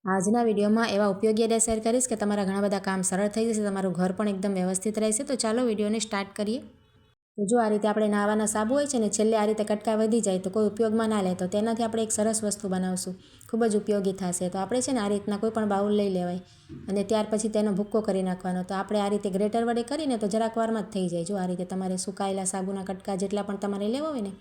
આજના વિડીયોમાં એવા ઉપયોગી આઈડિયા શેર કરીશ કે તમારા ઘણા બધા કામ સરળ થઈ જશે, તમારું ઘર પણ એકદમ વ્યવસ્થિત રહેશે। તો ચાલો વિડીયોને સ્ટાર્ટ કરીએ। તો જો આ રીતે આપણે નાહવાના સાબુ હોય છે ને, છેલ્લે આ રીતે કટકા વધી જાય તો કોઈ ઉપયોગમાં ના લે, તો તેનાથી આપણે એક સરસ વસ્તુ બનાવશું, ખૂબ જ ઉપયોગી થશે। તો આપણે છે ને આ રીતના કોઈ પણ બાઉલ લઈ લેવાય અને ત્યાર પછી તેનો ભૂક્કો કરી નાખવાનો। તો આપણે આ રીતે ગ્રેટર વડે કરીને તો જરાક વારમાં જ થઈ જાય। જો આ રીતે તમારે સુકાયેલા સાબુના કટકા જેટલા પણ તમારે લેવા હોય ને,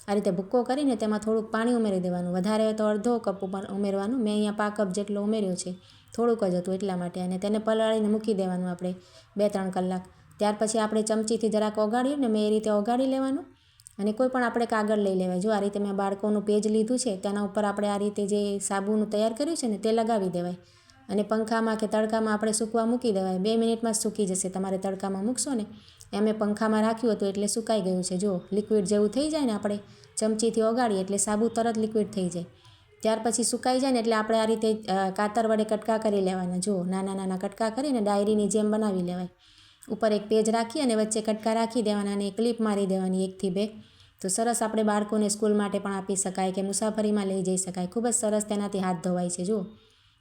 આ રીતે ભૂક્કો કરીને તેમાં થોડુંક પાણી ઉમેરી દેવાનું, વધારે હોય તો અડધો કપ ઉમેરવાનું। મેં અહીંયા પા કપ જેટલો ઉમેર્યો છે, થોડુંક જ હતું એટલા માટે। અને તેને પલાળીને મૂકી દેવાનું આપણે 2-3 કલાક। ત્યાર પછી આપણે ચમચીથી જરાક ઓગાળીએ ને, મેં એ રીતે ઓગાળી લેવાનું અને કોઈ પણ આપણે કાગળ લઈ લેવાય। જો આ રીતે મેં બાળકોનું પેજ લીધું છે, તેના ઉપર આપણે આ રીતે જે સાબુનું તૈયાર કર્યું છે ને તે લગાવી દેવાય અને પંખામાં કે તડકામાં આપણે સૂકવા મૂકી દેવાય। 2 મિનિટમાં જ સૂકી જશે। તમારે તડકામાં મૂકશો ને, એમ મેં પંખામાં રાખ્યું હતું એટલે સુકાઈ ગયું છે। જો લિક્વિડ જેવું થઈ જાય ને, આપણે ચમચીથી ઓગાળીએ એટલે સાબુ તરત લિક્વિડ થઈ જાય। ત્યાર પછી સુકાઈ જાય ને એટલે આપણે આ રીતે કાતર વડે કટકા કરી લેવાના। જો નાના નાના કટકા કરીને ડાયરીની જેમ બનાવી લેવાય। ઉપર એક પેજ રાખી અને વચ્ચે કટકા રાખી દેવાના અને ક્લિપ મારી દેવાની 1 થી 2। તો સરસ આપણે બાળકોને સ્કૂલ માટે પણ આપી શકાય કે મુસાફરીમાં લઈ જઈ શકાય। ખૂબ જ સરસ તેનાથી હાથ ધોવાય છે। જો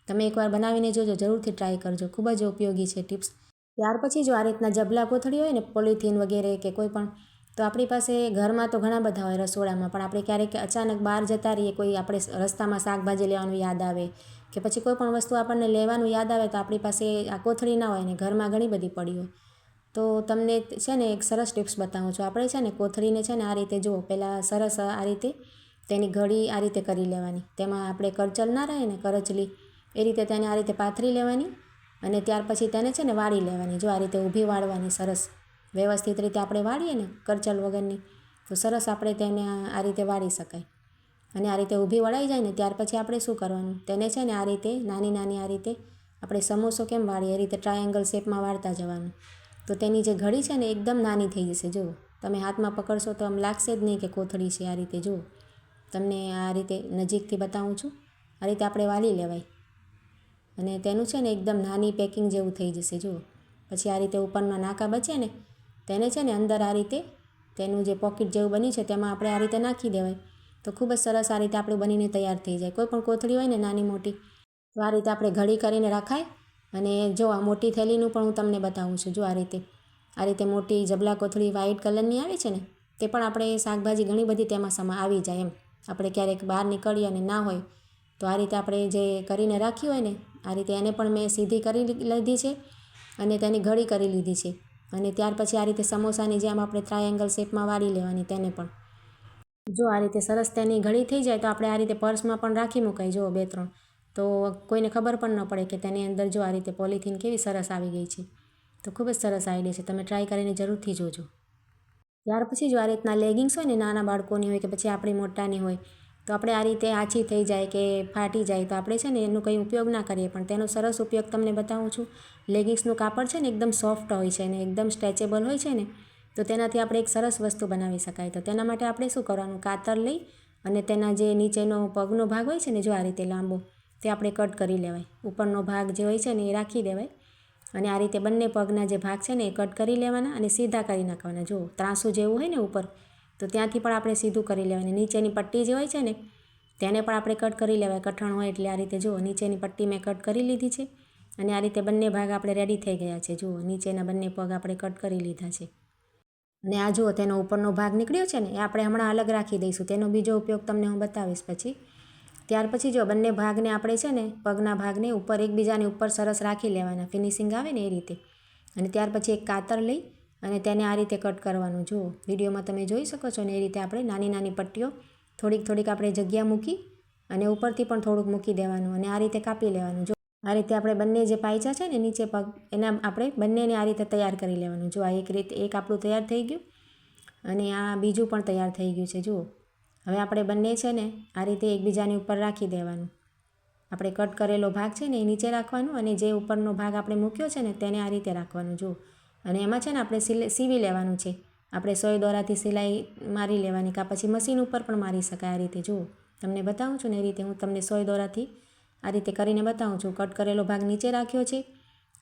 તમે એકવાર બનાવીને જોજો, જરૂરથી ટ્રાય કરજો, ખૂબ જ ઉપયોગી છે ટિપ્સ। ત્યાર પછી જો આ રીતના જબલા કોથળી હોય ને, પોલિથીન વગેરે કે કોઈ પણ, તો આપણી પાસે ઘરમાં તો ઘણા બધા હોય રસોડામાં, પણ આપણે ક્યારેક અચાનક બહાર જતા રહીએ, કોઈ આપણે રસ્તામાં શાકભાજી લેવાનું યાદ આવે કે પછી કોઈ પણ વસ્તુ આપણને લેવાનું યાદ આવે, તો આપણી પાસે આ કોથળી ના હોય ને ઘરમાં ઘણી બધી પડી હોય, તો તમને છે ને એક સરસ ટિપ્સ બતાવું છું। આપણે છે ને કોથળીને છે ને આ રીતે જો પહેલાં સરસ આ રીતે તેની ઘડી આ રીતે કરી લેવાની, તેમાં આપણે કરચલ ના રહે ને, કરચલી, એ રીતે તેને આ રીતે પાથરી લેવાની અને ત્યાર પછી તેને છે ને વાળી લેવાની। જો આ રીતે ઊભી વાળવાની, સરસ વ્યવસ્થિત રીતે આપણે વાળીએ ને કરચલ વગરની, તો સરસ આપણે તેને આ રીતે વાળી શકાય। અને આ રીતે ઊભી વળાઈ જાય ને ત્યાર પછી આપણે શું કરવાનું, તેને છે ને આ રીતે નાની નાની આ રીતે આપણે સમોસો કેમ વાળીએ એ રીતે ટ્રાયેંગલ શેપમાં વાળતા જવાનું। તો તેની જે ઘડી છે ને એકદમ નાની થઈ જશે। જુઓ તમે હાથમાં પકડશો તો આમ લાગશે જ નહીં કે કોથળી છે। આ રીતે જુઓ, તમને આ રીતે નજીકથી બતાવું છું, આ રીતે આપણે વાળી લેવાય અને તેનું છે ને એકદમ નાની પેકિંગ જેવું થઈ જશે। જુઓ પછી આ રીતે ઉપરના નાકા બચે ને, તેને છે ને અંદર આ રીતે તેનું જે પોકેટ જેવું બન્યું છે તેમાં આપણે આ રીતે નાખી દેવાય, તો ખૂબ જ સરસ આ રીતે આપણું બનીને તૈયાર થઈ જાય। કોઈ પણ કોથળી હોય ને નાની મોટી, તો આ રીતે આપણે ઘડી કરીને રખાય। અને જો આ મોટી થેલીનું પણ હું તમને બતાવું છું। જો આ રીતે મોટી જબલા કોથળી વ્હાઇટ કલરની આવે છે ને, તે પણ આપણે શાકભાજી ઘણી બધી તેમાં આવી જાય એમ। આપણે ક્યારેક બહાર નીકળીએ અને ના હોય, તો આ રીતે આપણે જે કરીને રાખી હોય ને, આ રીતે એને પણ મેં સીધી કરી લીધી છે અને તેની ઘડી કરી લીધી છે। અને ત્યાર પછી આ રીતે સમોસાની જેમ આપણે ટ્રાયેંગલ શેપમાં વાળી લેવાની તેને પણ। જો આ રીતે સરસ તેની ઘડી થઈ જાય તો આપણે આ રીતે પર્સમાં પણ રાખી મુકાય। જો 2-3, તો કોઈને ખબર પણ ન પડે કે તેની અંદર જો આ રીતે પોલિથીન કેવી સરસ આવી ગઈ છે। તો ખૂબ જ સરસ આઈડિયા છે, તમે ટ્રાય કરીને જરૂરથી જોજો। ત્યાર પછી જો આ રીતના લેગિંગ્સ હોય ને, નાના બાળકોની હોય કે પછી આપણી મોટાની હોય, તો આપણે આ રીતે આછી થઈ જાય કે ફાટી જાય તો આપણે છે ને એનું કંઈ ઉપયોગ ના કરીએ, પણ તેનો સરસ ઉપયોગ તમને બતાવું છું। લેગિંગ્સનું કાપડ છે ને એકદમ સોફ્ટ હોય છે અને એકદમ સ્ટ્રેચેબલ હોય છે ને, તો તેનાથી આપણે એક સરસ વસ્તુ બનાવી શકાય। તો તેના માટે આપણે શું કરવાનું, કાતર લઈ અને તેના જે નીચેનો પગનો ભાગ હોય છે ને, જો આ રીતે લાંબો, તે આપણે કટ કરી લેવાય। ઉપરનો ભાગ જે હોય છે ને એ રાખી દેવાય અને આ રીતે બંને પગના જે ભાગ છે ને એ કટ કરી લેવાના અને સીધા કરી નાખવાના। જો ત્રાંસું જેવું હોય ને ઉપર, તો ત્યાંથી પણ આપણે સીધું કરી લેવાની। નીચેની પટ્ટી જે હોય છે ને તેને પણ આપણે કટ કરી લેવાય, કઠણ હોય એટલે। આ રીતે જુઓ નીચેની પટ્ટી મેં કટ કરી લીધી છે અને આ રીતે બંને ભાગ આપણે રેડી થઈ ગયા છે। જુઓ નીચેના બંને પગ આપણે કટ કરી લીધા છે અને આ જુઓ તેનો ઉપરનો ભાગ નીકળ્યો છે ને, એ આપણે હમણાં અલગ રાખી દઈશું, તેનો બીજો ઉપયોગ તમને હું બતાવીશ પછી। ત્યાર પછી જો બંને ભાગને આપણે છે ને પગના ભાગને ઉપર એકબીજાની ઉપર સરસ રાખી લેવાના, ફિનિશિંગ આવે ને એ રીતે। અને ત્યાર પછી એક કાતર લઈ અને તેને આ રીતે કટ કરવાનું। જુઓ વિડીયોમાં તમે જોઈ શકો છો ને, એ રીતે આપણે નાની નાની પટ્ટીઓ થોડીક થોડીક આપણે જગ્યા મૂકી અને ઉપરથી પણ થોડુંક મૂકી દેવાનું અને આ રીતે કાપી લેવાનું। જો આ રીતે આપણે બંને જે પાયચા છે ને નીચે પગ, એના આપણે બંનેને આ રીતે તૈયાર કરી લેવાનું। જો આ એક રીતે એક આપણું તૈયાર થઈ ગયું અને આ બીજું પણ તૈયાર થઈ ગયું છે। જુઓ હવે આપણે બંને છે ને આ રીતે એકબીજાની ઉપર રાખી દેવાનું। આપણે કટ કરેલો ભાગ છે ને એ નીચે રાખવાનું અને જે ઉપરનો ભાગ આપણે મૂક્યો છે ને તેને આ રીતે રાખવાનું। જુઓ અને એમાં છે ને આપણે સીવી લેવાનું છે, આપણે સોય દોરાથી સિલાઈ મારી લેવાની, કાં પછી મશીન ઉપર પણ મારી શકાય। આ રીતે જુઓ તમને બતાવું છું ને એ રીતે હું તમને સોય દોરાથી આ રીતે કરીને બતાવું છું। કટ કરેલો ભાગ નીચે રાખ્યો છે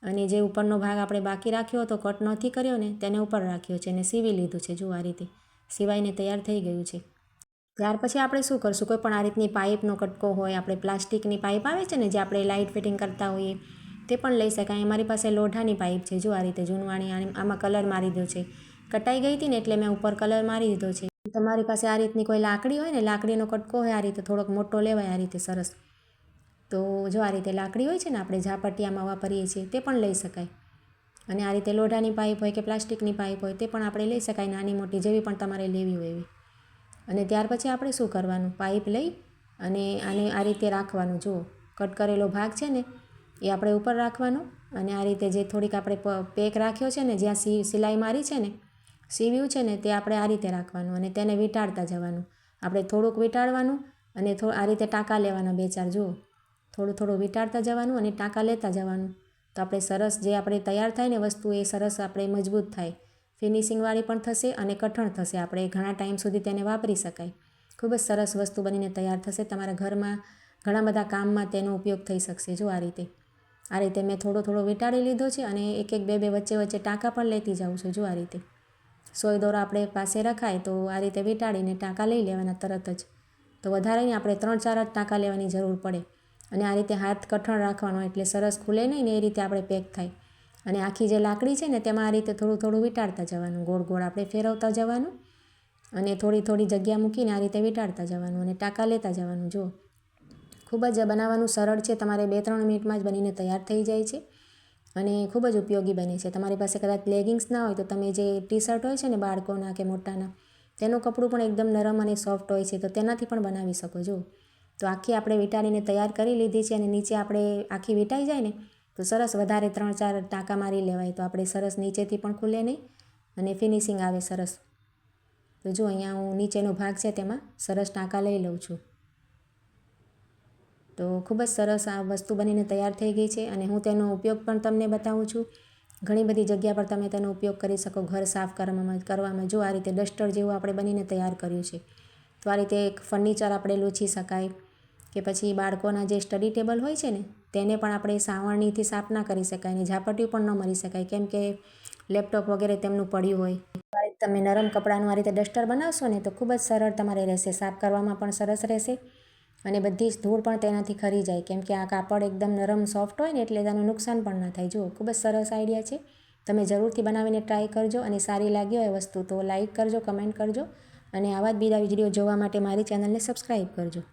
અને જે ઉપરનો ભાગ આપણે બાકી રાખ્યો હતો, કટ નથી કર્યો ને, તેને ઉપર રાખ્યો છે અને સીવી લીધું છે। જુઓ આ રીતે સિવાઈને તૈયાર થઈ ગયું છે। ત્યાર પછી આપણે શું કરશું, કોઈ પણ આ રીતની પાઇપનો કટકો હોય, આપણે પ્લાસ્ટિકની પાઇપ આવે છે ને જે આપણે લાઇટ ફિટિંગ કરતા હોઈએ તે પણ લઈ શકાય. અમારી પાસે લોઢાની પાઇપ છે, જો આ રીતે જૂનવાણી, આમાં કલર મારી દીધો છે. કટાઈ ગઈ હતી ને એટલે મેં ઉપર કલર મારી દીધો છે. તમારી પાસે આ રીતની કોઈ લાકડી હોય ને, લાકડીનો કટકો હોય આ રીતે થોડોક મોટો લેવાય આ રીતે સરસ. તો જો આ રીતે લાકડી હોય છે ને આપણે ઝાપટિયામાં વાપરીએ છીએ તે પણ લઈ શકાય. અને આ રીતે લોઢાની પાઇપ હોય કે પ્લાસ્ટિકની પાઇપ હોય તે પણ આપણે લઈ શકાય, નાની મોટી જેવી પણ તમારે લેવી હોય એવી. અને ત્યાર પછી આપણે શું કરવાનું, પાઇપ લઈ અને આને આ રીતે રાખવાનું. જુઓ કટ કરેલો ભાગ છે ને એ આપણે ઉપર રાખવાનો અને આ રીતે જે થોડીક આપણે પેક રાખ્યો છે ને, જ્યાં સિલાઈ મારી છે ને, સીવ્યું છે ને, તે આપણે આ રીતે રાખવાનું અને તેને વીંટાળતા જવાનું. આપણે થોડુંક વીંટાળવાનું અને આ રીતે ટાંકા લેવાના 2-4. જુઓ થોડું થોડું વીંટાળતા જવાનું અને ટાંકા લેતા જવાનું. તો આપણે સરસ જે આપણે તૈયાર થાય ને વસ્તુ એ સરસ આપણે મજબૂત થાય, ફિનિશિંગવાળી પણ થશે અને કઠણ થશે. આપણે ઘણા ટાઈમ સુધી તેને વાપરી શકાય. ખૂબ જ સરસ વસ્તુ બનીને તૈયાર થશે. તમારા ઘરમાં ઘણા બધા કામમાં તેનો ઉપયોગ થઈ શકશે. જો આ રીતે મેં થોડો થોડો વીંટાળી લીધો છે અને એક એક બે વચ્ચે વચ્ચે ટાંકા પણ લેતી જાઉં છું. જો આ રીતે સોય દોરો આપણે પાસે રખાય તો આ રીતે વીંટાળીને ટાંકા લઈ લેવાના તરત જ. તો વધારે નહીં, આપણે 3-4 જ ટાંકા લેવાની જરૂર પડે. અને આ રીતે હાથ કઠણ રાખવાનો એટલે સરસ ખુલે નહીં ને એ રીતે આપણે પેક થાય. અને આખી જે લાકડી છે ને તેમાં આ રીતે થોડું થોડું વીંટાળતા જવાનું, ગોળ ગોળ આપણે ફેરવતા જવાનું અને થોડી થોડી જગ્યા મૂકીને આ રીતે વીંટાળતા જવાનું અને ટાંકા લેતા જવાનું. જો ખૂબ જ બનાવવાનું સરળ છે, તમારે 2-3 મિનિટમાં જ બનીને તૈયાર થઈ જાય છે અને ખૂબ જ ઉપયોગી બને છે. તમારી પાસે કદાચ લેગિંગ્સ ના હોય તો તમે જે ટી-શર્ટ હોય છે ને બાળકોના કે મોટાના, તેનું કપડું પણ એકદમ નરમ અને સોફ્ટ હોય છે, તો તેનાથી પણ બનાવી શકો. જો તો આખી આપણે વીંટાળીને તૈયાર કરી લીધી છે અને નીચે આપણે આખી વીંટાઈ જાય ને તો સરસ વધારે 3-4 ટાંકા મારી લેવાય તો આપણે સરસ નીચેથી પણ ખુલે નહીં અને ફિનિશિંગ આવે સરસ. તો જો અહીંયા હું નીચેનો ભાગ છે તેમાં સરસ ટાંકા લઈ લઉં છું. તો ખૂબ જ સરસ આ વસ્તુ બનીને તૈયાર થઈ ગઈ છે અને હું તેનો ઉપયોગ પણ તમને બતાવું છું. ઘણી બધી જગ્યા પર તમે તેનો ઉપયોગ કરી શકો ઘર સાફ કરવામાં. જો આ રીતે ડસ્ટર જેવું આપણે બનીને તૈયાર કર્યું છે. તો આ રીતે એક ફર્નિચર આપણે લૂછી શકાય કે પછી બાળકોના જે સ્ટડી ટેબલ હોય છે ને તેને પણ આપણે સાવરણીથી સાફ ના કરી શકાય અને ઝાપટિયું પણ ન મરી શકાય, કેમ કે લેપટોપ વગેરે તેમનું પડ્યું હોય. તમે નરમ કપડાનું આ રીતે ડસ્ટર બનાવશો ને તો ખૂબ જ સરળ તમારે રહેશે, સાફ કરવામાં પણ સરસ રહેશે અને બધી જ ધૂળ પણ તેનાથી ખરી જાય, કેમ કે આ કાપડ એકદમ નરમ સોફ્ટ હોય ને એટલે તેનું નુકસાન પણ ના થાય. જુઓ ખૂબ જ સરસ આઈડિયા છે, તમે જરૂરથી બનાવીને ટ્રાય કરજો અને સારી લાગી હોય વસ્તુ તો લાઇક કરજો, કમેન્ટ કરજો અને આવા જ બીજા વિડીયો જોવા માટે મારી ચેનલને સબસ્ક્રાઈબ કરજો.